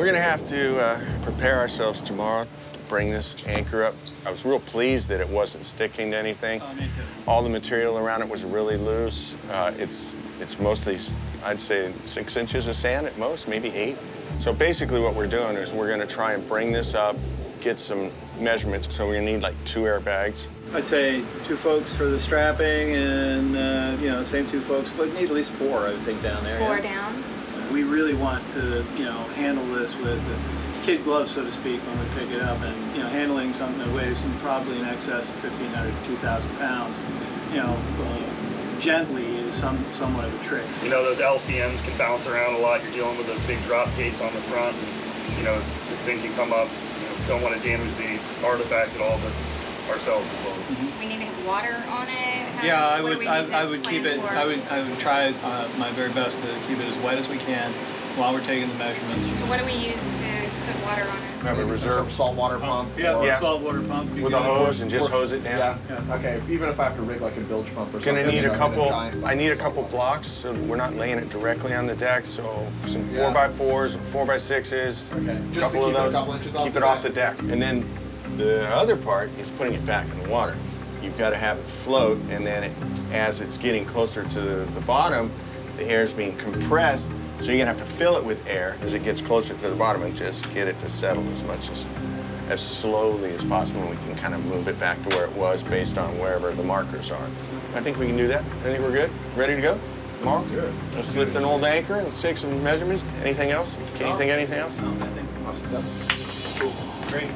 We're gonna have to prepare ourselves tomorrow to bring this anchor up. I was real pleased that it wasn't sticking to anything. Oh, me too. All the material around it was really loose. It's mostly, I'd say, 6 inches of sand at most, maybe 8. So basically what we're doing is we're gonna try and bring this up, get some measurements. So we're gonna need like 2 airbags. I'd say 2 folks for the strapping and, you know, same 2 folks, but need at least 4, I would think, down there. 4 yeah? down. We really want to, you know, handle this with kid gloves, so to speak, when we pick it up. And, you know, handling something that weighs probably in excess of 1,500 to 2,000 pounds, you know, gently is somewhat of a trick. You know, those LCMs can bounce around a lot. You're dealing with those big drop gates on the front. And, you know, this thing can come up. You know, don't want to damage the artifact at all, but ourselves as well. Mm-hmm. We need to have water on it. Yeah, I would keep it. I would try my very best to keep it as wet as we can while we're taking the measurements. So what do we use to put water on it? We have a reserve saltwater pump. Yeah, saltwater pump. with a hose and just hose it down. Yeah. Okay. Even if I have to rig like a bilge pump or something. Gonna need a couple. I need a couple blocks so we're not laying it directly on the deck. So some 4x4s, 4x6s. Okay. A Just couple to keep of those. it a couple inches off Keep the it off deck. the deck. And then the other part is putting it back in the water. You've got to have it float, and then as it's getting closer to the bottom, the air is being compressed. So you're gonna have to fill it with air as it gets closer to the bottom and just get it to settle as slowly as possible. And we can kind of move it back to where it was based on wherever the markers are. I think we can do that. I think we're good. Ready to go? Tomorrow? Good. Let's lift an old anchor and take some measurements. Anything else? Can you think of anything else? No, I think. Awesome. Cool. Great.